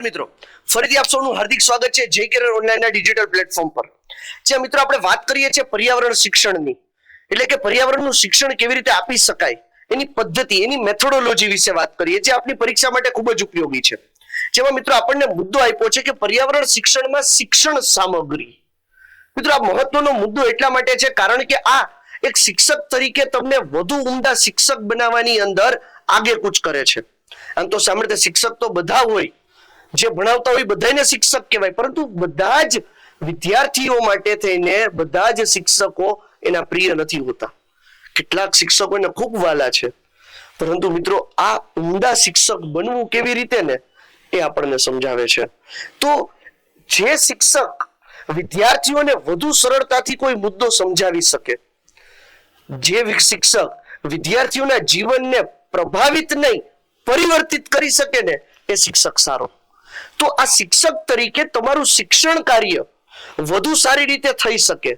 મિત્રો ફરીથી આપ સૌનું હાર્દિક સ્વાગત છે જે કેરિયર ઓનલાઈનના ડિજિટલ પ્લેટફોર્મ પર. જ્યાં મિત્રો આપણે વાત કરીએ છીએ પર્યાવરણ શિક્ષણની, એટલે કે પર્યાવરણનું શિક્ષણ કેવી રીતે આપી શકાય એની પદ્ધતિ, એની મેથોડોલોજી વિશે વાત કરીએ, જે આપની પરીક્ષા માટે ખૂબ જ ઉપયોગી છે. જેમાં મિત્રો આપણને મુદ્દો આપ્યો છે કે પર્યાવરણ શિક્ષણમાં શિક્ષણ સામગ્રી. મિત્રો આ મહત્વનો મુદ્દો એટલા માટે છે કારણ કે આ એક શિક્ષક તરીકે તમને વધુ ઉમદા શિક્ષક બનાવવાની અંદર આગેકૂચ કરે છે. આમ તો સામાન્ય શિક્ષક તો બધા હોય, જે ભણાવતા હોય બધાને શિક્ષક કહેવાય, પરંતુ બધા જ વિદ્યાર્થીઓ માટે થઈને બધા જ શિક્ષકો એના પ્રિય નથી હોતા. કેટલાક શિક્ષકો એને ખૂબ વાલા છે, પરંતુ મિત્રો આ ઉમદા શિક્ષક બનવું કેવી રીતે ને એ આપણને સમજાવે છે. તો જે શિક્ષક વિદ્યાર્થીઓને વધુ સરળતાથી કોઈ મુદ્દો સમજાવી શકે, જે શિક્ષક વિદ્યાર્થીઓના જીવનને પ્રભાવિત નહીં પરિવર્તિત કરી શકે ને એ શિક્ષક સારો. તો આ શિક્ષક તરીકે તમારું શિક્ષણ કાર્ય વધુ સારી રીતે થઈ શકે,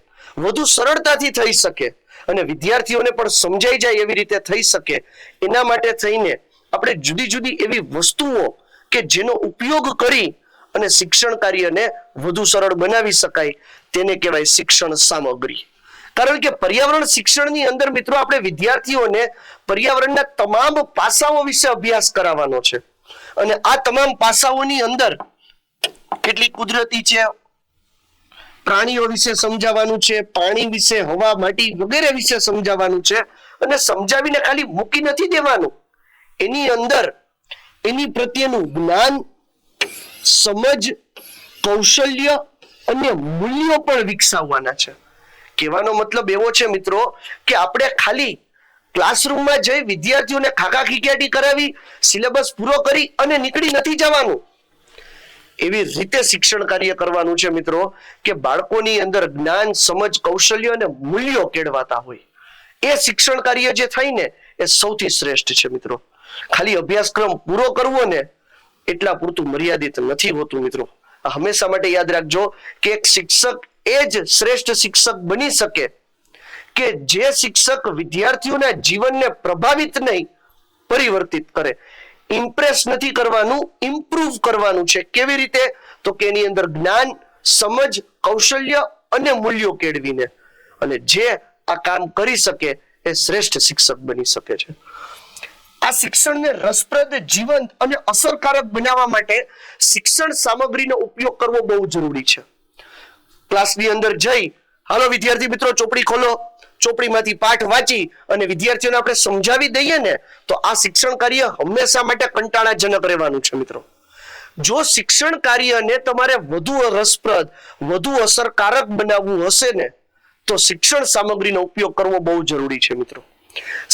વધુ સરળતાથી થઈ શકે અને વિદ્યાર્થીઓને પણ સમજાઈ જાય એવી રીતે થઈ શકે, એના માટે થઈને આપણે જુદી જુદી એવી વસ્તુઓ કે જેનો ઉપયોગ કરી અને શિક્ષણ કાર્યને વધુ સરળ બનાવી શકાય તેને કહેવાય શિક્ષણ સામગ્રી. કારણ કે પર્યાવરણ શિક્ષણની અંદર મિત્રો આપણે વિદ્યાર્થીઓને પર્યાવરણના તમામ પાસાઓ વિશે અભ્યાસ કરાવવાનો છે અને આ તમામ પાસાઓની અંદર કેટલીક કુદરતી છે, પ્રાણીઓ વિશે સમજાવવાનું છે, પાણી વિશે, હવા, માટી વગેરે વિશે સમજાવવાનું છે અને સમજાવીને ખાલી મૂકી નથી દેવાનું, એની અંદર એની પ્રત્યેનું જ્ઞાન, સમજ, કૌશલ્ય અને મૂલ્યો પણ વિકસાવવાના છે. કહેવાનો મતલબ એવો છે મિત્રો કે આપણે ખાલી ક્લાસરૂમમાં જઈ વિદ્યાર્થીઓને ખાખા ખીખ્યાટી કરાવી, સિલેબસ પૂરો કરી અને નીકળી નથી જવાનું. એવી રીતે શિક્ષણ કાર્ય કરવાનું છે મિત્રો કે બાળકોની અંદર જ્ઞાન, સમજ, કૌશલ્ય અને મૂલ્યો કેળવાતા હોય. એ શિક્ષણ કાર્ય જે થાય ને એ સૌથી શ્રેષ્ઠ છે મિત્રો. ખાલી અભ્યાસક્રમ પૂરો કરવો ને એટલા પૂરતું મર્યાદિત નથી હોતું મિત્રો. હંમેશા માટે યાદ રાખજો કે એક શિક્ષક એ જ શ્રેષ્ઠ શિક્ષક બની શકે કે જે શિક્ષક વિદ્યાર્થીઓના જીવનને પ્રભાવિત નહીં પરિવર્તિત કરે. ઇમ્પ્રેસ નથી કરવાનું, ઇમ્પ્રૂવ કરવાનું છે. કેવી રીતે? તો કે એની અંદર જ્ઞાન, સમજ, કૌશલ્ય અને મૂલ્યો કેળવીને. અને જે આ કામ કરી શકે એ શ્રેષ્ઠ શિક્ષક બની શકે છે. આ શિક્ષણને રસપ્રદ, જીવંત અને અસરકારક બનાવવા માટે શિક્ષણ સામગ્રીનો ઉપયોગ કરવો બહુ જરૂરી છે. ક્લાસની અંદર જઈ હાલો વિદ્યાર્થી મિત્રો ચોપડી ખોલો, ચોપડીમાંથી પાઠ વાંચી અને વિદ્યાર્થીઓને આપણે સમજાવી દઈએ ને તો આ શિક્ષણ કાર્ય હંમેશા માટે કંટાળાજનક રહેવાનું છે મિત્રો. જો શિક્ષણ કાર્યને તમારે વધુ રસપ્રદ, વધુ અસરકારક બનાવવું હશે ને તો શિક્ષણ સામગ્રીનો ઉપયોગ કરવો બહુ જરૂરી છે મિત્રો.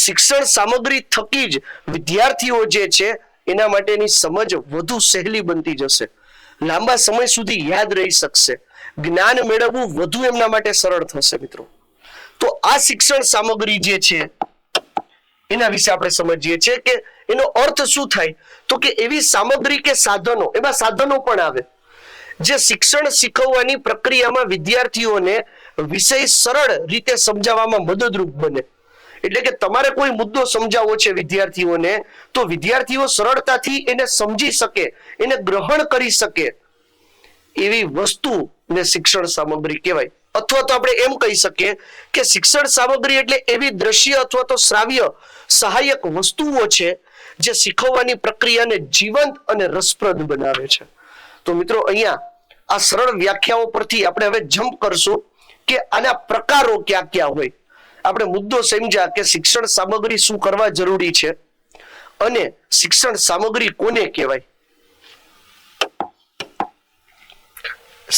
શિક્ષણ સામગ્રી થકી જ વિદ્યાર્થીઓ જે છે એના માટેની સમજ વધુ સહેલી બનતી જશે, લાંબા સમય સુધી યાદ રહી શકશે, જ્ઞાન મેળવવું વધુ એમના માટે સરળ થશે મિત્રો. તો આ શિક્ષણ સામગ્રી જે છે એના વિશે આપણે સમજીએ છીએ કે એનો અર્થ શું થાય. તો કે એવી સામગ્રી કે સાધનો, એમાં સાધનો પણ આવે જે શિક્ષણ શીખવવાની પ્રક્રિયામાં વિદ્યાર્થીઓને વિષય સરળ રીતે સમજાવવામાં મદદરૂપ બને. એટલે કે તમારે કોઈ મુદ્દો સમજાવવો છે વિદ્યાર્થીઓને, તો વિદ્યાર્થીઓ સરળતાથી એને સમજી શકે, એને ગ્રહણ કરી શકે એવી વસ્તુને શિક્ષણ સામગ્રી કહેવાય. અથવા તો આપણે એમ કહી શકીએ કે શિક્ષણ સામગ્રી એટલે એવી દ્રશ્ય અથવા તો શ્રાવ્ય સહાયક વસ્તુઓ છે જે શીખવવાની પ્રક્રિયાને જીવંત અને રસપ્રદ બનાવે છે. તો મિત્રો અહીંયા આ સરળ વ્યાખ્યાઓ પરથી આપણે હવે જમ્પ કરશું કે આના પ્રકારો ક્યાં ક્યાં હોય. આપણે મુદ્દો સમજ્યા કે શિક્ષણ સામગ્રી શું કરવા જરૂરી છે અને શિક્ષણ સામગ્રી કોને કહેવાય.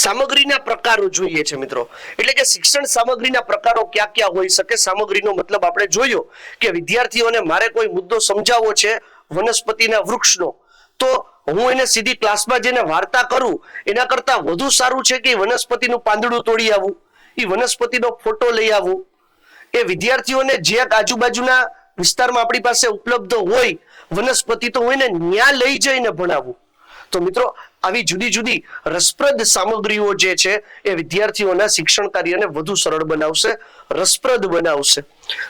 સામગ્રીના પ્રકારો જોઈએ છે મિત્રો. એટલે કે શિક્ષણ સામગ્રીના પ્રકારો ક્યાં ક્યાં હોઈ શકે. સામગ્રીનો મતલબ આપણે જોયો કે વિદ્યાર્થીઓને મારે કોઈ મુદ્દો સમજાવવો છે વનસ્પતિના વૃક્ષનો, તો હું એને સીધી ક્લાસમાં જઈને વાર્તા કરું એના કરતા વધુ સારું છે કે વનસ્પતિનું પાંદડું તોડી આવું, એ વનસ્પતિનો ફોટો લઈ આવું, એ વિદ્યાર્થીઓને જે આજુબાજુના વિસ્તારમાં આપણી પાસે ઉપલબ્ધ હોય વનસ્પતિ તો હું એને ન્યા લઈ જઈને ભણાવું. તો મિત્રો આવી જુદી જુદી રસપ્રદ સામગ્રીઓ જે છે એ વિદ્યાર્થીઓના શિક્ષણ કાર્યને વધુ સરળ બનાવશે, રસપ્રદ બનાવશે.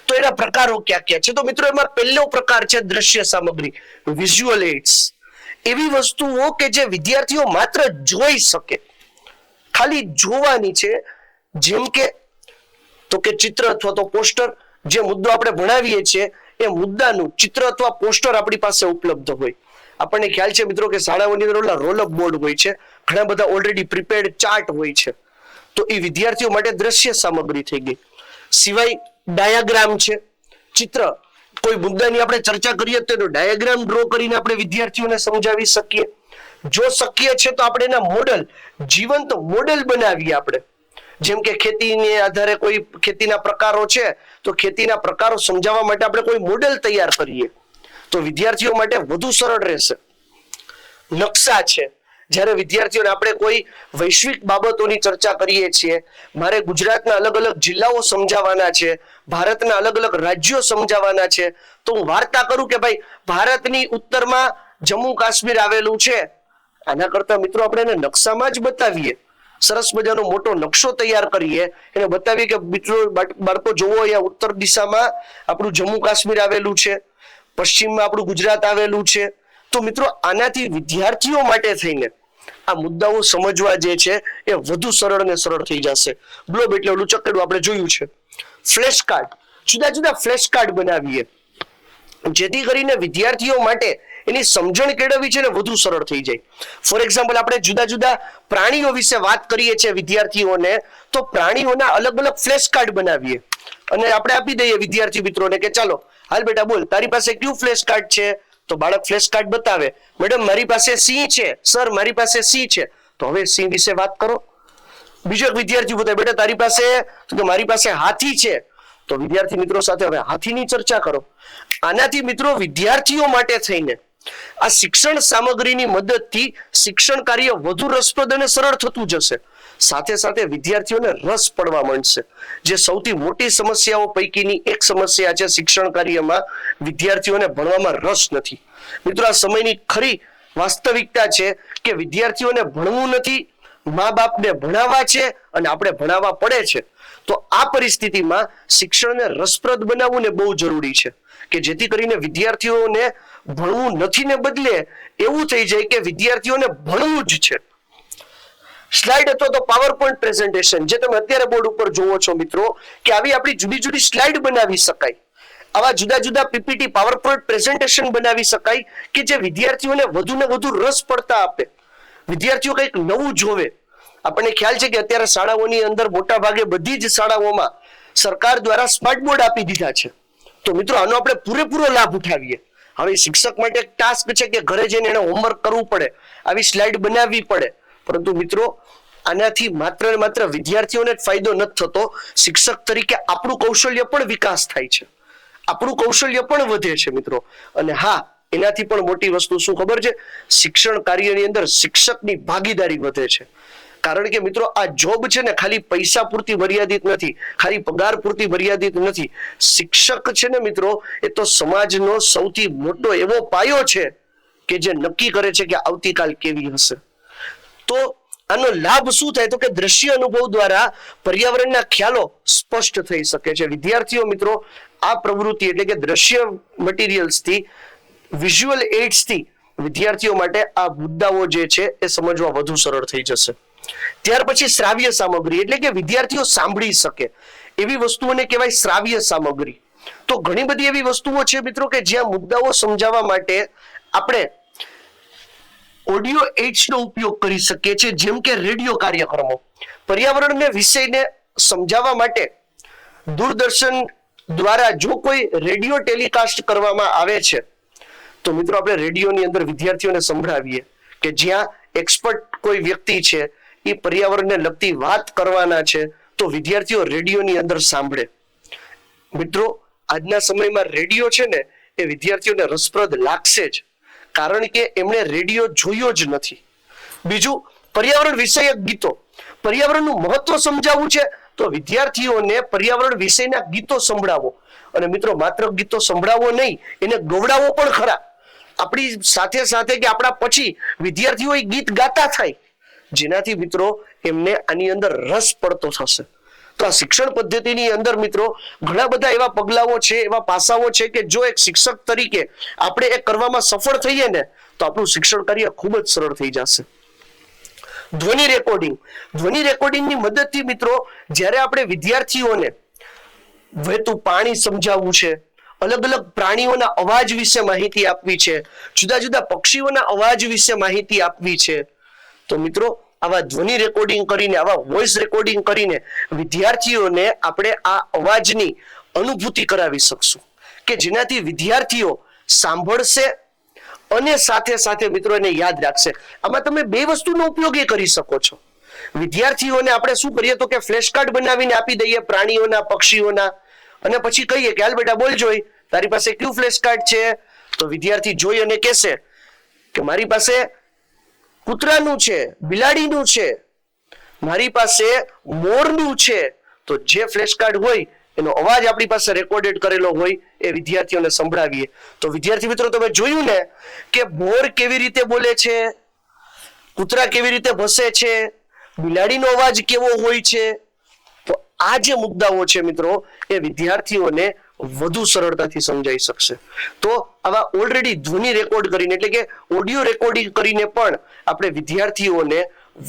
તો એના પ્રકારો ક્યાં ક્યાં છે? તો મિત્રો એમાં પહેલો પ્રકાર છે દ્રશ્ય સામગ્રી, વિઝ્યુઅલ એડ્સ. એવી વસ્તુઓ કે જે વિદ્યાર્થીઓ માત્ર જોઈ શકે, ખાલી જોવાની છે, જેમ કે તો કે ચિત્ર અથવા તો પોસ્ટર. જે મુદ્દો આપણે ભણાવીએ છીએ એ મુદ્દાનું ચિત્ર અથવા પોસ્ટર આપણી પાસે ઉપલબ્ધ હોય. આપણને ખ્યાલ છે મિત્રો કે શાળાઓની અંદર રોલઅપ બોર્ડ હોય છે, ઘણા બધા ઓલરેડી પ્રિપેર્ડ ચાર્ટ હોય છે. તો એ વિદ્યાર્થીઓ માટે દ્રશ્ય સામગ્રી થઈ ગઈ. સિવાય ડાયાગ્રામ છે, ચિત્ર. કોઈ મુદ્દાની આપણે ચર્ચા કરીએ તો એનો ડાયાગ્રામ ડ્રો કરીને આપણે વિદ્યાર્થીઓને સમજાવી શકીએ. જો શક્ય છે તો આપણે એના મોડલ, જીવંત મોડેલ બનાવીએ. આપણે જેમ કે ખેતીને આધારે કોઈ ખેતીના પ્રકારો છે તો ખેતીના પ્રકારો સમજાવવા માટે આપણે કોઈ મોડેલ તૈયાર કરીએ તો વિદ્યાર્થીઓ માટે વધુ સરળ રહેશે. નકશા છે, જ્યારે વિદ્યાર્થીઓને આપણે કોઈ વૈશ્વિક બાબતોની ચર્ચા કરીએ છીએ, મારે ગુજરાતના અલગ અલગ જિલ્લાઓ સમજાવવાના છે, ભારતના અલગ અલગ રાજ્યો સમજાવવાના છે, તો હું વાર્તા કરું કે ભાઈ ભારતની ઉત્તરમાં જમ્મુ કાશ્મીર આવેલું છે. આના કરતા મિત્રો આપણે એને નકશામાં જ બતાવીએ. સરસ મજાનો મોટો નકશો તૈયાર કરીએ, એને બતાવીએ કે મિત્રો બાળકો જોવો, અહીંયા ઉત્તર દિશામાં આપણું જમ્મુ કાશ્મીર આવેલું છે, પશ્ચિમમાં આપણું ગુજરાત આવેલું છે. તો મિત્રો આનાથી વિદ્યાર્થીઓ માટે થઈને આ મુદ્દાઓ સમજવા જે છે એ વધુ સરળ ને સરળ થઈ જશે. બ્લોબ એટલે ઓલું ચકડું આપણે જોયું છે. ફ્લેશ કાર્ડ, જુદા જુદા ફ્લેશ કાર્ડ બનાવીએ જેથી કરીને વિદ્યાર્થીઓ માટે એની સમજણ કેળવવી છે ને વધુ સરળ થઈ જાય. ફોર એક્ઝામ્પલ આપણે જુદા જુદા પ્રાણીઓ વિશે વાત કરીએ છીએ વિદ્યાર્થીઓને, તો પ્રાણીઓના અલગ અલગ ફ્લેશ કાર્ડ બનાવીએ અને આપણે આપી દઈએ વિદ્યાર્થી મિત્રોને કે ચાલો હાલ બેટા બોલ, તારી પાસે કયું ફ્લેશ કાર્ડ છે? તો બાળક ફ્લેશ કાર્ડ બતાવે, મેડમ મારી પાસે સિંહ છે, સર મારી પાસે સિંહ છે. તો હવે સિંહ વિશે વાત કરો. બીજો એક વિદ્યાર્થી બતાવે, બેટા તારી પાસે, તો મારી પાસે હાથી છે. તો વિદ્યાર્થી મિત્રો સાથે હવે હાથીની ચર્ચા કરો. આનાથી મિત્રો વિદ્યાર્થીઓ માટે થઈને આ શિક્ષણ સામગ્રીની મદદથી શિક્ષણ કાર્ય વધુ રસપ્રદ અને સરળ થતું જશે. સાથે સાથે વિદ્યાર્થીઓને રસ પડવા માંડશે, જે સૌથી મોટી સમસ્યાઓ પૈકીની એક સમસ્યા છે શિક્ષણ કાર્યમાં, વિદ્યાર્થીઓને ભણવામાં રસ નથી. મિત્રો આ સમયની ખરી વાસ્તવિકતા છે કે વિદ્યાર્થીઓને ભણવું નથી, મા બાપને ભણાવવા છે અને આપણે ભણાવવા પડે છે. તો આ પરિસ્થિતિમાં શિક્ષણને રસપ્રદ બનાવવું ને બહુ જરૂરી છે કે જેથી કરીને વિદ્યાર્થીઓને ભણવું નથી ને બદલે એવું થઈ જાય કે વિદ્યાર્થીઓને ભણવું જ છે. સ્લાઇડ અથવા તો પાવર પોઈન્ટ પ્રેઝન્ટેશન જે તમે અત્યારે બોર્ડ ઉપર જોવો છો મિત્રો, કે આવી આપણી જુદી જુદી સ્લાઇડ બનાવી શકાય, આવા જુદા જુદા પીપીટી પાવર પોઈન્ટ પ્રેઝન્ટેશન બનાવી શકાય કે જે વિદ્યાર્થીઓને વધુ ને વધુ રસ પડતા આપે, વિદ્યાર્થીઓ કંઈક નવું જોવે. આપણને ખ્યાલ છે કે અત્યારે શાળાઓની અંદર મોટા ભાગે બધી જ શાળાઓમાં સરકાર દ્વારા સ્માર્ટ બોર્ડ આપી દીધા છે. તો મિત્રો આનો આપણે પૂરેપૂરો લાભ ઉઠાવીએ. હવે શિક્ષક માટે એક ટાસ્ક છે કે ઘરે જઈને એને હોમવર્ક કરવું પડે, આવી સ્લાઇડ બનાવવી પડે, પરંતુ મિત્રો આનાથી માત્ર ને માત્ર વિદ્યાર્થીઓને જ ફાયદો નથી થતો, શિક્ષક તરીકે આપણું કૌશલ્ય પણ વિકાસ થાય છે, આપણું કૌશલ્ય પણ વધે છે મિત્રો. અને હા, એનાથી પણ મોટી વસ્તુ શું ખબર છે? શિક્ષણ કાર્યની અંદર શિક્ષકની ભાગીદારી વધે છે. કારણ કે મિત્રો આ જોબ છે ને ખાલી પૈસા પૂરતી મર્યાદિત નથી, ખાલી પગાર પૂરતી મર્યાદિત નથી. શિક્ષક છે ને મિત્રો એ તો સમાજનો સૌથી મોટો એવો પાયો છે કે જે નક્કી કરે છે કે આવતીકાલ કેવી હશે. તો આનો લાભ શું થાય? તો કે દ્રશ્ય અનુભવ દ્વારા પર્યાવરણના ખ્યાલો સ્પષ્ટ થઈ શકે છે. વિદ્યાર્થીઓ મિત્રો આ પ્રવૃત્તિ એટલે કે દ્રશ્ય મટીરિયલ્સથી, વિઝ્યુઅલ એડ્સથી વિદ્યાર્થીઓ માટે આ મુદ્દાઓ જે છે એ સમજવા વધુ સરળ થઈ જશે. ત્યાર પછી શ્રાવ્ય સામગ્રી એટલે કે વિદ્યાર્થીઓ સાંભળી શકે એવી વસ્તુઓને કહેવાય શ્રાવ્ય સામગ્રી. તો ઘણી બધી એવી વસ્તુઓ છે મિત્રો કે જ્યાં મુદ્દાઓ સમજાવવા માટે આપણે ઓડિયો એડ્સનો ઉપયોગ કરી શકીએ છીએ, જેમ કે રેડિયો કાર્યક્રમો. પર્યાવરણને વિષયને સમજાવવા માટે દૂરદર્શન દ્વારા જો કોઈ રેડિયો ટેલિકાસ્ટ કરવામાં આવે છે તો મિત્રો આપણે રેડિયોની અંદર વિદ્યાર્થીઓને સંભળાવીએ કે જ્યાં એક્સપર્ટ કોઈ વ્યક્તિ છે એ પર્યાવરણને લગતી વાત કરવાના છે, તો વિદ્યાર્થીઓ રેડિયોની અંદર સાંભળે. મિત્રો આજના સમયમાં રેડિયો છે ને એ વિદ્યાર્થીઓને રસપ્રદ લાગશે જ, કારણ કે એમણે રેડિયો જોયો જ નથી. બીજું, પર્યાવરણ વિષયક ગીતો. પર્યાવરણનું મહત્વ સમજાવવું છે તો વિદ્યાર્થીઓને પર્યાવરણ વિષયના ગીતો સંભળાવો. અને મિત્રો માત્ર ગીતો સંભળાવો નહીં, એને ગવડાવો પણ ખરા. આપણી સાથે સાથે કે આપણા પછી વિદ્યાર્થીઓ એ ગીત ગાતા થાય, જેનાથી મિત્રો એમને આની અંદર રસ પડતો થશે. તો આ શિક્ષણ પદ્ધતિની અંદર મિત્રો ઘણા બધા એવા પગલાઓ છે, એવા પાસાઓ છે કે જો એક શિક્ષક તરીકે આપણે એ કરવામાં સફળ થઈએ ને તો આપણું શિક્ષણ કાર્ય ખૂબ જ સરળ થઈ જશે. ધ્વનિ રેકોર્ડિંગની મદદથી મિત્રો જ્યારે આપણે વિદ્યાર્થીઓને વહેતું પાણી સમજાવવું છે, અલગ અલગ પ્રાણીઓના અવાજ વિશે માહિતી આપવી છે, જુદા જુદા પક્ષીઓના અવાજ વિશે માહિતી આપવી છે, તો મિત્રો આવા ધ્વનિ રેકોર્ડિંગ કરીને, આવા વોઇસ રેકોર્ડિંગ કરીને વિદ્યાર્થીઓને આપણે આ અવાજની અનુભૂતિ કરાવી શકશું કે જેનાથી વિદ્યાર્થીઓ સાંભળશે અને સાથે સાથે મિત્રો એને યાદ રાખશે. આમાં તમે બે વસ્તુનો ઉપયોગ એ કરી શકો છો. વિદ્યાર્થીઓને આપણે શું કરીએ તો કે ફ્લેશ કાર્ડ બનાવીને આપી દઈએ પ્રાણીઓના, પક્ષીઓના, અને પછી કહીએ કે હાલ બેટા બોલ જોઈ, તારી પાસે કયું ફ્લેશ કાર્ડ છે? તો વિદ્યાર્થી જોઈ અને કહેશે કે મારી પાસે કૂતરાનું છે, બિલાડીનું છે, મારી પાસે મોરનું છે. તો જે ફ્લેશ કાર્ડ હોય એનો અવાજ આપણી પાસે રેકોર્ડેડ કરેલો હોય એ વિદ્યાર્થીઓને સંભળાવીએ. તો વિદ્યાર્થી મિત્રો તમે જોયું ને કે મોર કેવી રીતે બોલે છે, કૂતરા કેવી રીતે ભસે છે, બિલાડીનો અવાજ કેવો હોય છે. તો આ જે મુદ્દાઓ છે મિત્રો એ વિદ્યાર્થીઓને વધુ સરળતાથી સમજાઈ શકશે. તો આવા ઓલરેડી ધ્વનિ રેકોર્ડ કરીને એટલે કે ઓડિયો રેકોર્ડિંગ કરીને પણ આપણે વિદ્યાર્થીઓને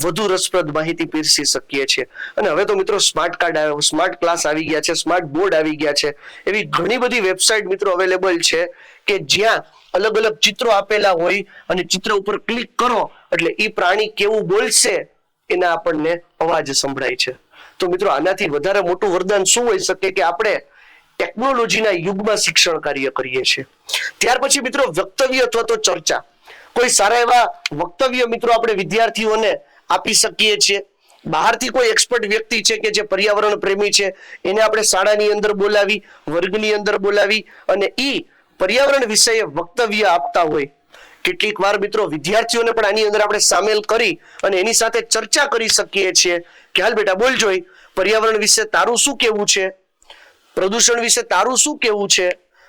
વધુ રસપ્રદ માહિતી પીરસી શકીએ છીએ. અને હવે તો મિત્રો સ્માર્ટ કાર્ડ આવ્યો, સ્માર્ટ ક્લાસ આવી ગયા છે, સ્માર્ટ બોર્ડ આવી ગયા છે, એવી ઘણી બધી વેબસાઇટ મિત્રો અવેલેબલ છે કે જ્યાં અલગ અલગ ચિત્રો આપેલા હોય અને ચિત્ર ઉપર ક્લિક કરો એટલે એ પ્રાણી કેવું બોલશે એના આપણને અવાજ સંભળાય છે. તો મિત્રો આનાથી વધારે મોટું વરદાન શું હોઈ શકે કે આપણે ટેકનોલોજીના યુગમાં શિક્ષણ કાર્ય કરીએ છીએ. ત્યાર પછી મિત્રો વક્તવ્ય અથવા તો ચર્ચા, કોઈ સારા એવા વક્તવ્ય મિત્રો આપણે વિદ્યાર્થીઓને આપી શકીએ છીએ. બહારથી કોઈ એક્સપર્ટ વ્યક્તિ છે કે જે પર્યાવરણ પ્રેમી છે એને આપણે શાળાની અંદર બોલાવી, વર્ગની અંદર બોલાવી અને ઈ પર્યાવરણ વિષયે વક્તવ્ય આપતા હોય. કેટલીક વાર મિત્રો વિદ્યાર્થીઓને પણ આની અંદર આપણે સામેલ કરી અને એની સાથે ચર્ચા કરી શકીએ છીએ કે હાલ બેટા બોલ જોઈ, પર્યાવરણ વિશે તારું શું કહેવું છે, પ્રદૂષણ વિશે તારું શું કહેવું છે,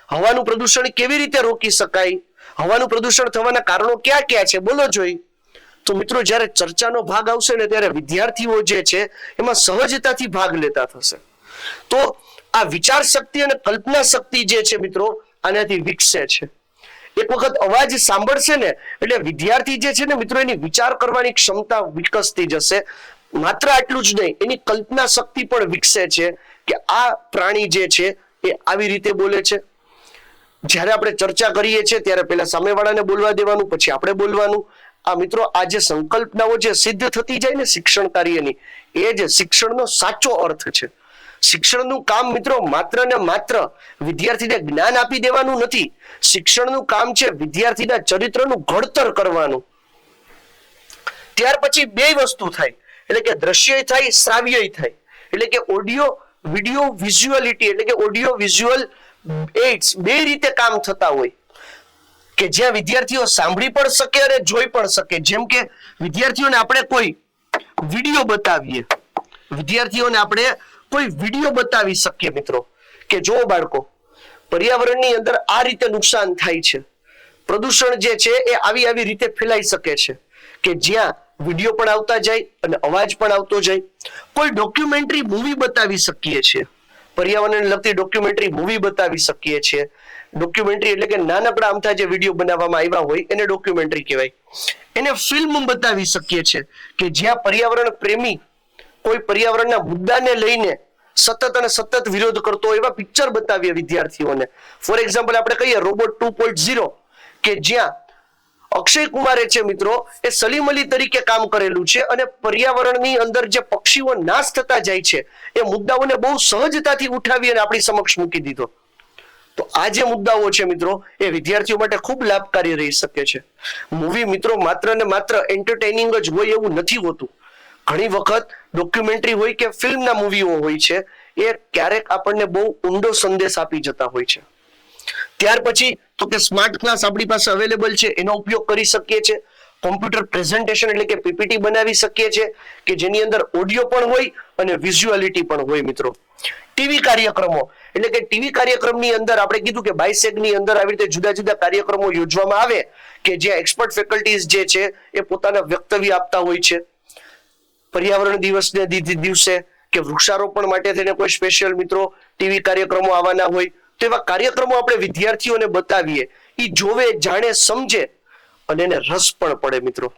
હવાનું પ્રદૂષણ કેવી રીતે રોકી શકાય, હવાનું પ્રદૂષણ થવાના કારણો ક્યાં ક્યાં છે, બોલો જોઈ. તો મિત્રો જ્યારે ચર્ચાનો ભાગ આવશે ને ત્યારે વિદ્યાર્થીઓ જે છે એમાં સહજતાથી ભાગ લેતા થશે. તો આ વિચાર શક્તિ અને કલ્પના શક્તિ જે છે મિત્રો આનાથી વિકસે છે. એક વખત અવાજ સાંભળશે ને એટલે વિદ્યાર્થી જે છે ને મિત્રો એની વિચાર કરવાની ક્ષમતા વિકસતી જશે. માત્ર આટલું જ નહીં, એની કલ્પના શક્તિ પણ વિકસે છે કે આ પ્રાણી જે છે એ આવી રીતે બોલે છે. જ્યારે આપણે ચર્ચા કરીએ છીએ ત્યારે પહેલા સામેવાળાને બોલવા દેવાનું, પછી આપણે બોલવાનું. આ મિત્રો આ જે સંકલ્પનાઓ જે સિદ્ધ થતી જાય ને શિક્ષણ કાર્યની, એ જ શિક્ષણનો સાચો અર્થ છે. શિક્ષણનું કામ મિત્રો માત્ર ને માત્ર વિદ્યાર્થીને જ્ઞાન આપી દેવાનું નથી. શિક્ષણનું કામ છે વિદ્યાર્થીના ચરિત્રનું ઘડતર કરવાનું. ત્યાર પછી બે વસ્તુ થાય, એટલે કે દ્રશ્ય થાય, શ્રાવ્ય થાય. એટલે કે ઓડિયો વિડિયો વિઝ્યુઅલિટી એટલે કે ઓડિયો વિઝ્યુઅલ એડ્સ બે રીતે કામ થતા હોય કે જ્યાં વિદ્યાર્થીઓ સાંભળી પણ શકે અને જોઈ પણ શકે. જેમ કે વિદ્યાર્થીઓને આપણે કોઈ વિડીયો બતાવીએ, વિદ્યાર્થીઓને આપણે કોઈ વિડીયો બતાવી શકીએ મિત્રો કે જો બાળકો પર્યાવરણની અંદર આ રીતે નુકસાન થાય છે, પ્રદૂષણ જે છે એ આવી આવી રીતે ફેલાઈ શકે છે, કે જ્યાં વિડીયો પણ આવતા જાય અને અવાજ પણ આવતો જાય. કોઈ ડોક્યુમેન્ટરી મૂવી બતાવી શકીએ છીએ, પર્યાવરણને લગતી ડોક્યુમેન્ટરી મૂવી બતાવી શકીએ છીએ. ડોક્યુમેન્ટરી એટલે કે નાનકડા અમથા જે વિડીયો બનાવવામાં આવ્યા હોય એને ડોક્યુમેન્ટરી કહેવાય. એને ફિલ્મ બતાવી શકીએ છીએ કે જ્યાં પર્યાવરણ પ્રેમી કોઈ પર્યાવરણના મુદ્દાને લઈને સતત અને સતત વિરોધ કરતો હોય એવા પિક્ચર બતાવીએ વિદ્યાર્થીઓને. ફોર એક્ઝામ્પલ આપણે કહીએ રોબોટ 2.0 કે જ્યાં અક્ષય કુમારે છે મિત્રો એ સલીમ અલી તરીકે કામ કરેલું છે અને પર્યાવરણની અંદર જે પક્ષીઓ નાશ થતા જાય છે એ મુદ્દાઓને બહુ સહજતાથી ઉઠાવી અને આપણી સમક્ષ મૂકી દીધો. તો આ જે મુદ્દાઓ છે મિત્રો એ વિદ્યાર્થીઓ માટે ખૂબ લાભકારી રહી શકે છે. મૂવી મિત્રો માત્ર ને માત્ર એન્ટરટેનિંગ જ હોય એવું નથી હોતું. ઘણી વખત ડોક્યુમેન્ટરી હોય કે ફિલ્મના મૂવીઓ હોય છે એ ક્યારેક આપણને બહુ ઊંડો સંદેશ આપી જતા હોય છે. ત્યાર પછી તો કે સ્માર્ટ ક્લાસ આપણી પાસે અવેલેબલ છે, એનો ઉપયોગ કરી શકીએ છીએ. કોમ્પ્યુટર પ્રેઝન્ટેશન એટલે કે પીપીટી બનાવી શકીએ છીએ કે જેની અંદર ઓડિયો પણ હોય અને વિઝ્યુઅલિટી પણ હોય મિત્રો. ટીવી કાર્યક્રમો એટલે કે ટીવી કાર્યક્રમની અંદર આપણે કીધું કે બાયસેગની અંદર આવી રીતે જુદા જુદા કાર્યક્રમો યોજવામાં આવે કે જ્યાં એક્સપર્ટ ફેકલ્ટીઝ જે છે એ પોતાના વ્યક્તવ્ય આપતા હોય છે. પર્યાવરણ દિવસને દિવસે કે વૃક્ષારોપણ માટે થઈને કોઈ સ્પેશિયલ મિત્રો ટીવી કાર્યક્રમો આવવાના હોય તો એવા કાર્યક્રમો આપણે વિદ્યાર્થીઓને બતાવીએ, એ જોવે, જાણે, સમજે અને એને રસ પણ પડે મિત્રો.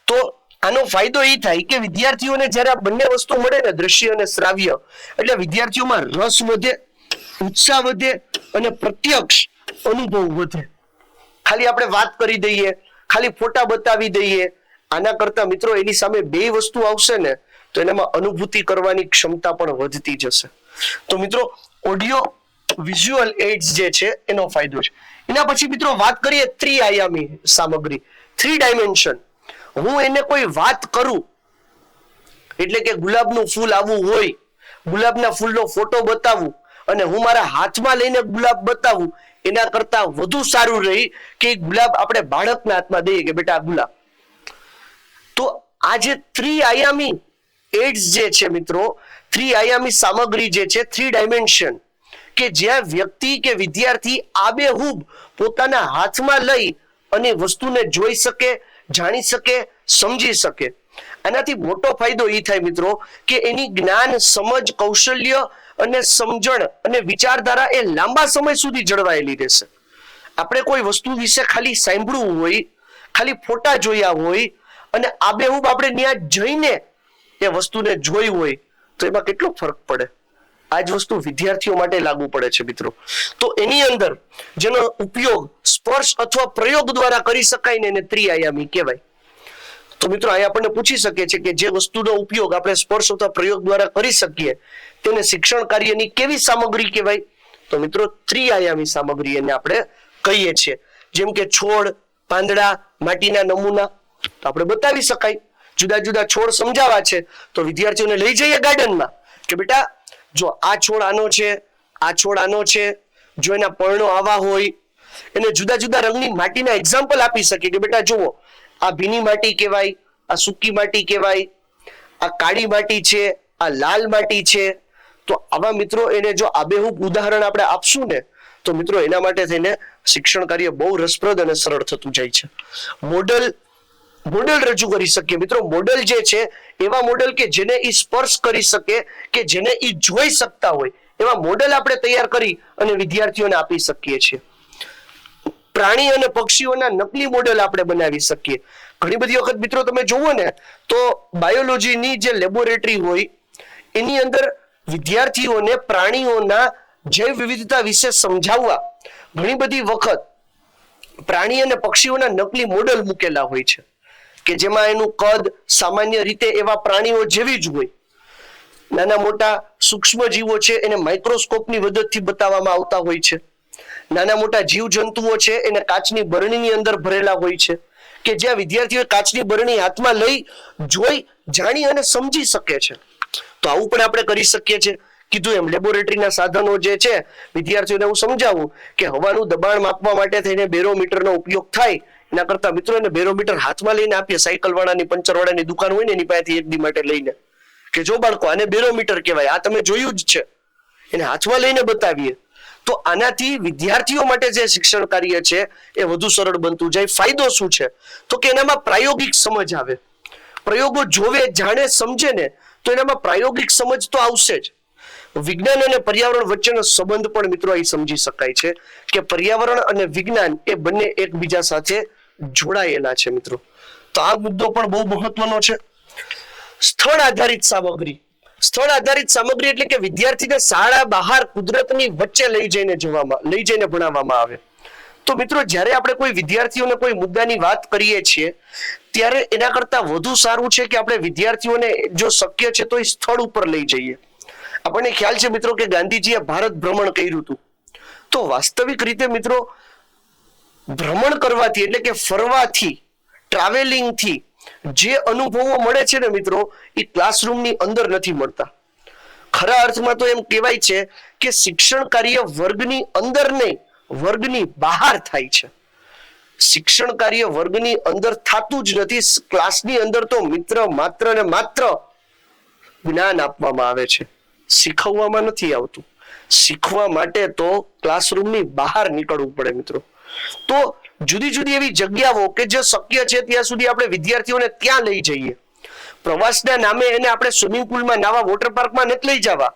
તો આનો ફાયદો એ થાય કે વિદ્યાર્થીઓને જ્યારે આ બંને વસ્તુ મળે ને, દ્રશ્ય અને શ્રાવ્ય, એટલે વિદ્યાર્થીઓમાં રસ વધે, ઉત્સાહ વધે અને પ્રત્યક્ષ અનુભવ વધે. ખાલી આપણે વાત કરી દઈએ, ખાલી ફોટા બતાવી દઈએ, આના કરતા મિત્રો એની સામે બે વસ્તુ આવશે ને તો એનામાં અનુભૂતિ કરવાની ક્ષમતા પણ વધતી જશે. તો મિત્રો ઓડિયો વિઝ્યુઅલ એડ્સ જે છે એનો ફાયદો છે. એના પછી મિત્રો વાત કરીએ ત્રિઆયામી સામગ્રી, 3 ડાયમેન્શન. હું એને કોઈ વાત કરું એટલે કે ગુલાબનું ફૂલ આવવું હોય, ગુલાબના ફૂલનો ફોટો બતાવું અને હું મારા હાથમાં લઈને ગુલાબ બતાવું, એના કરતા વધુ સારું રહી કે ગુલાબ આપણે બાળકના હાથમાં દઈએ કે બેટા આ ગુલાબ. તો આ જે ત્રિઆયામી એડ્સ જે છે મિત્રો, ત્રિઆયામી સામગ્રી જે છે, 3 ડાયમેન્શન, કે જ્યાં વ્યક્તિ કે વિદ્યાર્થી આબેહૂબ પોતાના હાથમાં લઈ અને વસ્તુને જોઈ શકે, જાણી શકે, સમજી શકે. આનાથી મોટો ફાયદો એ થાય મિત્રો કે એની જ્ઞાન, સમજ, કૌશલ્ય અને સમજણ અને વિચારધારા એ લાંબા સમય સુધી જળવાયેલી રહેશે. આપણે કોઈ વસ્તુ વિશે ખાલી સાંભળવું હોય, ખાલી ફોટા જોયા હોય અને આબેહૂબ આપણે ત્યાં જઈને એ વસ્તુને જોઈ હોય તો એમાં કેટલો ફરક પડે. આ જ વસ્તુ વિદ્યાર્થીઓ માટે લાગુ પડે છે મિત્રો. તો એની અંદર જેનો ઉપયોગ સ્પર્શ અથવા પ્રયોગ દ્વારા કરી શકાય ને એને ત્રિઆયામી કહેવાય. તો મિત્રો અહીંયા આપણને પૂછી શકે છે કે જે વસ્તુનો ઉપયોગ આપણે સ્પર્શ અથવા પ્રયોગ દ્વારા કરી શકીએ તેને શિક્ષણ કાર્યની કેવી સામગ્રી કહેવાય? તો મિત્રો ત્રિઆયામી સામગ્રી એને આપણે કહીએ છીએ. જેમ કે છોડ, પાંદડા, માટીના નમૂના તો આપણે બતાવી શકાય. જુદા જુદા છોડ સમજાવવા છે તો વિદ્યાર્થીઓને લઈ જઈએ ગાર્ડનમાં કે બેટા જો આ છોડ આનો છે, આ છોડ આનો છે, જો એના પર્ણો આવા હોય, એને જુદા જુદા રંગની માટીના એક્ઝામ્પલ આપી શકીએ કે બેટા જુઓ આ ભીની માટી કહેવાય, આ સૂકી માટી કહેવાય, આ કાળી માટી છે, આ લાલ માટી છે. તો આવા મિત્રો એને જો આબેહૂબ ઉદાહરણ આપણે આપશું ને તો મિત્રો એના માટે થઈને શિક્ષણ કાર્ય બહુ રસપ્રદ અને સરળ થતું જાય છે. મોડેલ રજૂ કરી શકીએ મિત્રો. મોડેલ જે છે એવા મોડેલ કે જેને ઈ સ્પર્શ કરી શકે, કે જેને ઈ જોઈ શકતા હોય એવા મોડેલ આપણે તૈયાર કરી અને વિદ્યાર્થીઓને આપી શકીએ છીએ. પ્રાણી અને પક્ષીઓના નકલી મોડેલ આપણે બનાવી શકીએ. ઘણી બધી વખત મિત્રો તમે જુઓ ને તો બાયોલોજીની જે લેબોરેટરી હોય એની અંદર વિદ્યાર્થીઓને પ્રાણીઓના જૈવ વિવિધતા વિશે સમજાવવા ઘણી બધી વખત પ્રાણી અને પક્ષીઓના નકલી મોડેલ મૂકેલા હોય છે કે જેમાં એનું કદ સામાન્ય રીતે એવા પ્રાણીઓ જેવી જ હોય. નાના મોટા સૂક્ષ્મ જીવો છે એને માઇક્રોસ્કોપની મદદથી બતાવવામાં આવતા હોય છે. નાના મોટા જીવજંતુઓ છે એને કાચની બરણીની અંદર ભરેલા હોય છે કે જ્યાં વિદ્યાર્થીઓ કાચની બરણી હાથમાં લઈ, જોઈ, જાણી અને સમજી શકે છે. તો આવું પણ આપણે કરી શકીએ છીએ. કીધું એમ લેબોરેટરીના સાધનો જે છે વિદ્યાર્થીઓને હું સમજાવું કે હવાનું દબાણ માપવા માટે થઈને બેરોમીટરનો ઉપયોગ થાય એના કરતા મિત્રો એને બેરોમીટર હાથમાં લઈને આપીએ. સાયકલ વાળાની, પંચર વાળાની દુકાન હોય ને એની પાસેથી એક દી માટે લઈને કે જો બાળકો આને બેરોમીટર કહેવાય, આ તમે જોયું જ છે, એને હાથમાં લઈને બતાવીએ. તો આનાથી વિદ્યાર્થીઓ માટે જે શિક્ષણ કાર્ય છે એ વધુ સરળ બનતું જાય. ફાયદો શું છે તો કે એનામાં પ્રાયોગિક સમજ આવે. પ્રયોગો જોવે, જાણે, સમજે ને તો એનામાં પ્રાયોગિક સમજ તો આવશે જ. વિજ્ઞાન અને પર્યાવરણ વચ્ચેનો સંબંધ પણ મિત્રો અહીં સમજી શકાય છે કે પર્યાવરણ અને વિજ્ઞાન એ બંને એકબીજા સાથે જોડાયેલા છે મિત્રો. તો આ મુદ્દો પણ બહુ મહત્વનો છે. સ્થળ આધારિત સામગ્રી. સ્થળ આધારિત સામગ્રી એટલે કે વિદ્યાર્થીને શાળા બહાર કુદરતની વચ્ચે લઈ જઈને ભણાવવામાં આવે. તો મિત્રો જ્યારે આપણે કોઈ વિદ્યાર્થીઓને કોઈ મુદ્દાની વાત કરીએ છીએ ત્યારે એના કરતા વધુ સારું છે કે આપણે વિદ્યાર્થીઓને જો શક્ય છે તો એ સ્થળ ઉપર લઈ જઈએ. આપણને ખ્યાલ છે મિત્રો કે ગાંધીજીએ ભારત ભ્રમણ કર્યું હતું. તો વાસ્તવિક રીતે મિત્રો ભ્રમણ કરવાથી એટલે કે ફરવાથી, ટ્રાવેલિંગથી જે અનુભવો મળે છે ને મિત્રો એ ક્લાસરૂમની અંદર નથી મળતા. ખરા અર્થમાં તો એમ કહેવાય છે કે શિક્ષણ કાર્ય વર્ગની અંદર નહીં, વર્ગની બહાર થાય છે. શિક્ષણ કાર્ય વર્ગની અંદર થતું જ નથી. ક્લાસની અંદર તો મિત્ર માત્ર ને માત્ર જ્ઞાન આપવામાં આવે છે, શીખવવામાં નથી આવતું. શીખવા માટે તો ક્લાસરૂમની બહાર નીકળવું પડે મિત્રો. તો જુદી જુદી એવી જગ્યાઓ કે જે શક્ય છે ત્યાં સુધી આપણે વિદ્યાર્થીઓને ત્યાં લઈ જઈએ. પ્રવાસના નામે એને આપણે સ્વિમિંગ પુલમાં નાવા, વોટર પાર્કમાં નથી લઈ જવા.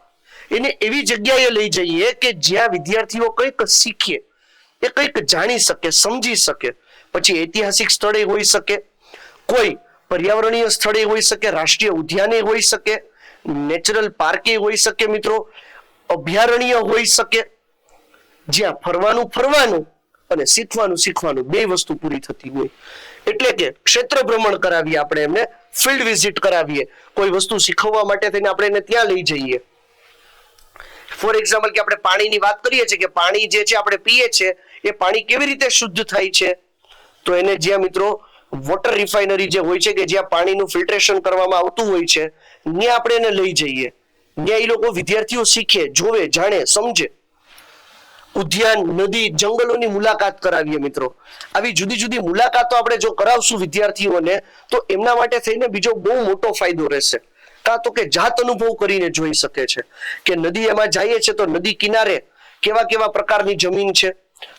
એને એવી જગ્યાએ લઈ જઈએ કે જ્યાં વિદ્યાર્થીઓ કંઈક શીખે, એ કંઈક જાણી શકે, સમજી શકે. પછી ઐતિહાસિક સ્થળે હોઈ શકે, કોઈ પર્યાવરણીય સ્થળે હોઈ શકે, રાષ્ટ્રીય ઉદ્યાને હોઈ શકે, નેચરલ પાર્કે હોઈ શકે મિત્રો, અભયારણ્ય હોઈ શકે, જ્યાં ફરવાનું અને શીખવાનું બે વસ્તુ પૂરી થતી હોય. એટલે કે ક્ષેત્ર ભ્રમણ કરાવીએ આપણે એમને, ફિલ્ડ વિઝિટ કરાવીએ, કોઈ વસ્તુ શીખવવા માટે થઈને આપણે એને ત્યાં લઈ જઈએ. ફોર એક્ઝામ્પલ કે આપણે પાણીની વાત કરીએ છીએ કે પાણી જે છે આપણે પીએ છીએ એ પાણી કેવી રીતે શુદ્ધ થાય છે, તો એને જ્યાં મિત્રો વોટર રિફાઇનરી જે હોય છે કે જ્યાં પાણીનું ફિલ્ટરેશન કરવામાં આવતું હોય છે ત્યાં આપણે એને લઈ જઈએ. ત્યાં એ લોકો વિદ્યાર્થીઓ શીખે, જોવે, જાણે, સમજે. ઉદ્યાન, નદી, જંગલોની મુલાકાત કરાવીએ મિત્રો. આવી જુદી જુદી મુલાકાતો આપણે જો કરાવશું વિદ્યાર્થીઓને તો એમના માટે થઈને બીજો બહુ મોટો ફાયદો રહેશે. કાં તો કે જાત અનુભવ કરીને જોઈ શકે છે કે નદી એમાં જઈએ છે તો નદી કિનારે કેવા કેવા પ્રકારની જમીન છે,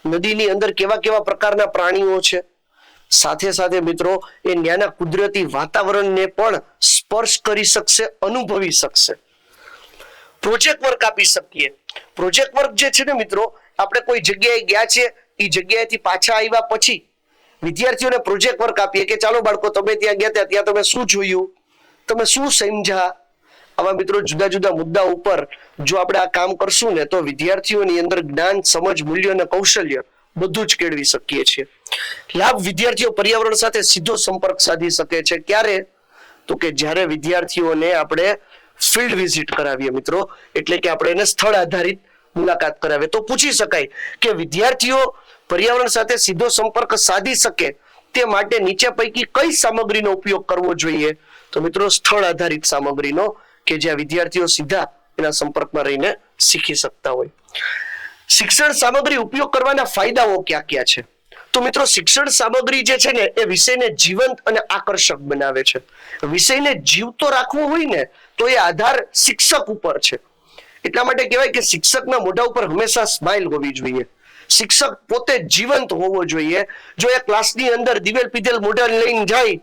નદીની અંદર કેવા કેવા પ્રકારના પ્રાણીઓ છે. સાથે સાથે મિત્રો એ ત્યાંના કુદરતી વાતાવરણને પણ સ્પર્શ કરી શકશે, અનુભવી શકશે. પ્રોજેક્ટ વર્ક આપી શકીએ. પ્રોજેક્ટ વર્ક જે છે ને મિત્રો, આપણે કોઈ જગ્યાએ ગયા છે, એ જગ્યાએથી પાછા આવ્યા પછી વિદ્યાર્થીઓને પ્રોજેક્ટ વર્ક આપીએ કે ચાલો બાળકો તમે ત્યાં ગયા હતા, ત્યાં તમે શું જોયું, તમે શું સમજ્યા. આવા મિત્રો જુદા જુદા મુદ્દા ઉપર જો આપણે આ કામ કરશું ને તો વિદ્યાર્થીઓની અંદર જ્ઞાન, સમજ, મૂલ્ય અને કૌશલ્ય બધું જ કેળવી શકીએ છીએ. લાભ, વિદ્યાર્થીઓ પર્યાવરણ સાથે સીધો સંપર્ક સાધી શકે છે. ક્યારે? તો કે જ્યારે વિદ્યાર્થીઓને આપણે ફિલ્ડ વિઝિટ કરાવીએ મિત્રો, એટલે કે આપણે એને સ્થળ આધારિત મુલાકાત કરાવીએ. તો પૂછી શકાય કે વિદ્યાર્થીઓ પર્યાવરણ સાથે સીધો સંપર્ક સાધી શકે તે માટે નીચે પૈકી કઈ સામગ્રીનો ઉપયોગ કરવો જોઈએ? તો મિત્રો સ્થળ આધારિત સામગ્રીનો, કે જ્યાં વિદ્યાર્થીઓ સીધા એના સંપર્કમાં રહીને શીખી શકતા હોય. શિક્ષણ સામગ્રી ઉપયોગ કરવાના ફાયદાઓ ક્યાં ક્યાં છે? તો મિત્રો શિક્ષણ સામગ્રી જે છે ને એ વિષયને જીવંત અને આકર્ષક બનાવે છે. વિષયને જીવતો રાખવો હોય ને તો એ આધાર શિક્ષક ઉપર છે. એટલા માટે કહેવાય કે શિક્ષકના મોઢા ઉપર હંમેશા સ્માઇલ હોવી જોઈએ. શિક્ષક પોતે જીવંત હોવો જોઈએ. જો એ ક્લાસની અંદર દિવેલ પીધેલ મોઢા લઈને જાય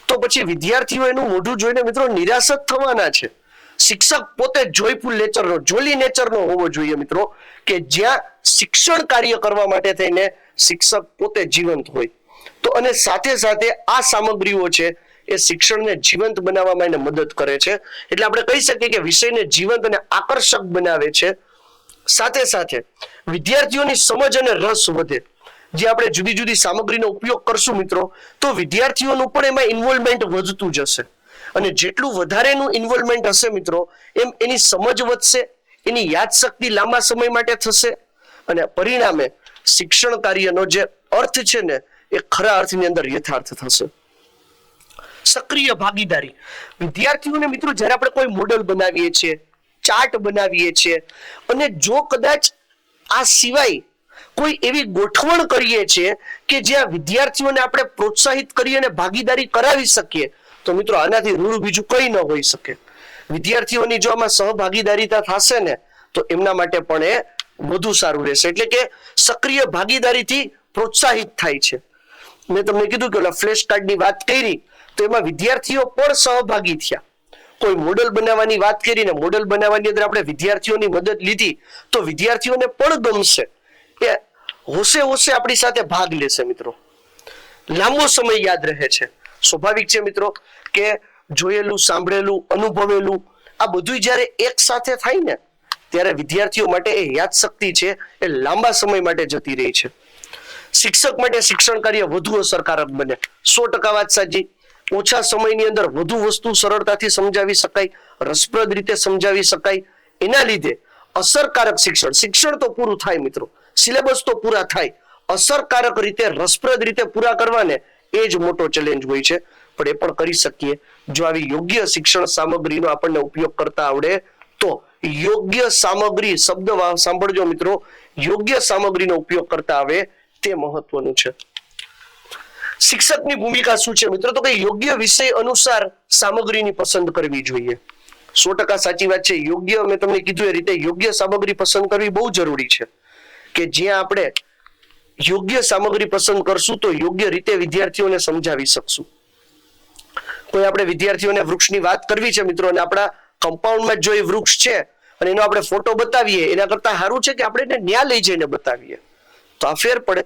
તો પછી વિદ્યાર્થીઓ એનું મોઢું જોઈને મિત્રો નિરાશ જ થવાના છે. શિક્ષક પોતે જોયફુલ નેચરનો, જોલી નેચરનો હોવો જોઈએ મિત્રો, કે જ્યાં શિક્ષણ કાર્ય કરવા માટે થઈને શિક્ષક પોતે જીવંત હોય. તો અને સાથે સાથે આ સામગ્રીઓ છે એ શિક્ષણને જીવંત બનાવવામાં એને મદદ કરે છે. એટલે આપણે કહી શકીએ કે વિષયને જીવંત અને આકર્ષક બનાવે છે. સાથે સાથે વિદ્યાર્થીઓની સમજ અને રસ વધે. જે આપણે જુદી જુદી સામગ્રીનો ઉપયોગ કરશું મિત્રો તો વિદ્યાર્થીઓનું પણ એમાં ઇન્વોલ્વમેન્ટ વધતું જશે. અને જેટલું વધારે એનું ઇન્વોલ્વમેન્ટ હશે મિત્રો એમ એની સમજ વધશે, એની યાદશક્તિ લાંબા સમય માટે થશે અને પરિણામે શિક્ષણ કાર્યનો જે અર્થ છે ને એ ખરા અર્થની અંદર યથાર્થ થશે. સક્રિય ભાગીદારી. વિદ્યાર્થીઓને મિત્રો જ્યારે આપણે કોઈ મોડેલ બનાવીએ છીએ, ચાર્ટ બનાવીએ છીએ અને જો કદાચ આ સિવાય કોઈ એવી ગોઠવણ કરીએ છીએ કે જ્યાં વિદ્યાર્થીઓને આપણે પ્રોત્સાહિત કરી અને ભાગીદારી કરાવી શકીએ તો મિત્રો આનાથી રૂડું બીજું કંઈ ન હોઈ શકે. વિદ્યાર્થીઓની જો આમાં સહભાગીદારીતા થશે ને તો એમના માટે પણ એ વધુ સારું રહેશે. એટલે કે સક્રિય ભાગીદારીથી પ્રોત્સાહિત થાય છે. મેં તમને કીધું કે ઓલા ફ્લેશ કાર્ડની વાત કરી તો એમાં વિદ્યાર્થીઓ પણ સહભાગી થયા. કોઈ મોડેલ બનાવવાની વાત કરીને મોડેલ બનાવવાની અંદર આપણે વિદ્યાર્થીઓની મદદ લીધી તો વિદ્યાર્થીઓને પણ ગમશે, એ હોશે હોશે આપણી સાથે ભાગ લેશે મિત્રો, લાંબો સમય યાદ રહે છે. સ્વાભાવિક છે મિત્રો કે જોયેલું, સાંભળેલું, અનુભવેલું આ બધું જ્યારે એક સાથે થાય ને ત્યારે વિદ્યાર્થીઓ માટે એ યાદશક્તિ છે એ લાંબા સમય માટે જતી રહી છે. શિક્ષક માટે શિક્ષણ કાર્ય વધુ અસરકારક બને. 100% વાત સાચી. ઓછા સમયની અંદર વધુ વસ્તુ સરળતાથી સમજાવી શકાય, રસપ્રદ રીતે સમજાવી શકાય. એના લીધે અસરકારક શિક્ષણ તો પૂરું થાય મિત્રો, સિલેબસ તો પૂરા થાય, અસરકારક રીતે, રસપ્રદ રીતે પૂરા કરવાને એ જ મોટો ચેલેન્જ હોય છે. પણ એ પણ કરી શકીએ જો આવી યોગ્ય શિક્ષણ સામગ્રીનો આપણને ઉપયોગ કરતા આવડે તો. યોગ્ય સામગ્રી શબ્દ સાંભળજો મિત્રો, યોગ્ય સામગ્રીનો ઉપયોગ કરતા આવે તે મહત્વનું છે. શિક્ષકની ભૂમિકા શું છે મિત્રો? તો કે યોગ્ય વિષય અનુસાર સામગ્રીની પસંદ કરવી જોઈએ. 100% સાચી વાત છે. યોગ્ય, મેં તમને કીધું એ રીતે યોગ્ય સામગ્રી પસંદ કરવી બહુ જરૂરી છે. કે જ્યાં આપણે યોગ્ય સામગ્રી પસંદ કરશું તો યોગ્ય રીતે વિદ્યાર્થીઓને સમજાવી શકશું. કોઈ આપણે વિદ્યાર્થીઓને વૃક્ષની વાત કરવી છે મિત્રો અને આપણા કમ્પાઉન્ડમાં જો એ વૃક્ષ છે અને એનો આપણે ફોટો બતાવીએ એના કરતા સારું છે કે આપણે એને ન્યા લઈ જઈને બતાવીએ, તો આ ફેર પડે.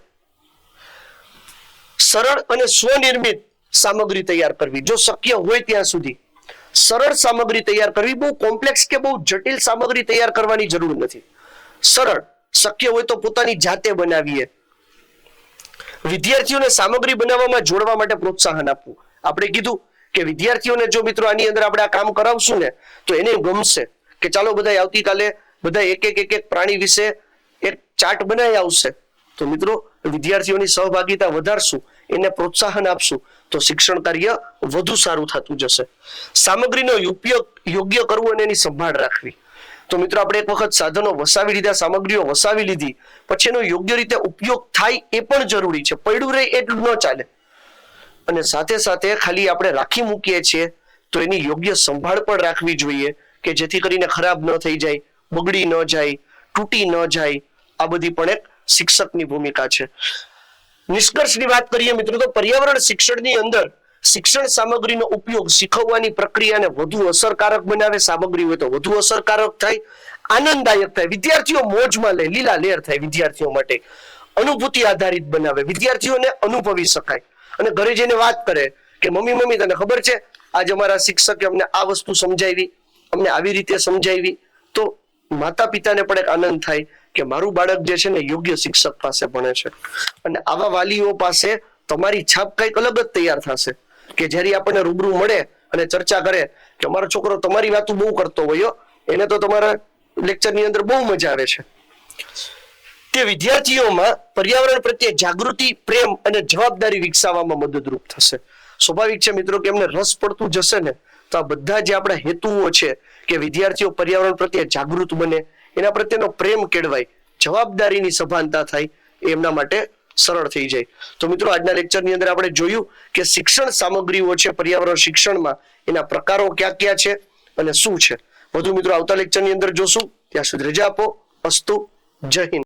સરળ અને સ્વનિર્મિત સામગ્રી તૈયાર કરવી. જો શક્ય હોય ત્યાં સુધી સરળ સામગ્રી તૈયાર કરવી. બહુ કોમ્પ્લેક્સ કે બહુ જટિલ સામગ્રી તૈયાર કરવાની જરૂર નથી. સરળ, શક્ય હોય તો પોતાની જાતે બનાવીએ. વિદ્યાર્થીઓને સામગ્રી બનાવવામાં જોડવા માટે પ્રોત્સાહન આપવું. આપણે કીધું કે વિદ્યાર્થીઓને જો મિત્રો આની અંદર આપણે આ કામ કરાવશું ને તો એને ગમશે કે ચાલો બધા આવતીકાલે બધા એક પ્રાણી વિશે એક ચાર્ટ બનાવી આવશે. તો મિત્રો વિદ્યાર્થીઓની સહભાગિતા વધારશું, એને પ્રોત્સાહન આપશું તો શિક્ષણ કાર્ય વધુ સારું થતું જશે. સામગ્રીનો ઉપયોગ યોગ્ય કરવો અને એની સંભાળ રાખવી. તો મિત્રો આપણે એક વખત સાધનો વસાવી લીધા, સામગ્રીઓ વસાવી લીધી, પછી એનો યોગ્ય રીતે ઉપયોગ થાય એ પણ જરૂરી છે. પડ્યું રહે એટલું ન ચાલે. અને સાથે સાથે ખાલી આપણે રાખી મૂકીએ છીએ તો એની યોગ્ય સંભાળ પણ રાખવી જોઈએ કે જેથી કરીને ખરાબ ન થઈ જાય, બગડી ન જાય, તૂટી ન જાય. આ બધી પણ એક શિક્ષકની ભૂમિકા છે. નિષ્કર્ષની વાત કરીએ મિત્રો તો પર્યાવરણ શિક્ષણની અંદર શિક્ષણ સામગ્રીનો ઉપયોગ શીખવવાની પ્રક્રિયાને વધુ અસરકારક બનાવે. સામગ્રી હોય તો વધુ અસરકારક થાય, આનંદદાયક થાય, વિદ્યાર્થીઓ મોજમાં લે, લીલા લેર થાય વિદ્યાર્થીઓ માટે, અનુભૂતિ આધારિત બનાવે, વિદ્યાર્થીઓને અનુભવી શકાય અને ઘરે જઈને વાત કરે કે મમ્મી તને ખબર છે આજ અમારા શિક્ષકે અમને આ વસ્તુ સમજાવી, અમને આવી રીતે સમજાવી. તો માતા પિતાને પણ એક આનંદ થાય કે મારું બાળક જે છે ને યોગ્ય શિક્ષક પાસે ભણે છે. અને આવા વાલીઓ પાસે તમારી છાપ કઈક અલગ જ તૈયાર થશે કે જ્યારે આપણને રૂબરૂ મળે અને ચર્ચા કરે કે અમારો છોકરો તમારી વાતો બહુ કરતો હોય, એને તો તમારા લેક્ચરની અંદર બહુ મજા આવે છે. તે વિદ્યાર્થીઓમાં પર્યાવરણ પ્રત્યે જાગૃતિ, પ્રેમ અને જવાબદારી વિકસાવવામાં મદદરૂપ થશે. સ્વાભાવિક છે મિત્રો કે એમને રસ પડતું જશે ને તો આ બધા જે આપણા હેતુઓ છે કે વિદ્યાર્થીઓ પર્યાવરણ પ્રત્યે જાગૃત બને, એના પ્રત્યેનો પ્રેમ કેળવાય, જવાબદારીની સભાનતા થાય, એ એમના માટે સરળ થઈ જાય. તો મિત્રો આજના લેક્ચરની અંદર આપણે જોયું કે શિક્ષણ સામગ્રીઓ છે પર્યાવરણ શિક્ષણમાં, એના પ્રકારો ક્યાં ક્યાં છે અને શું છે. વધુ મિત્રો આવતા લેક્ચરની અંદર જોશું. ત્યાં સુધી રજા આપો. અસ્તુ. જય હિન્દ.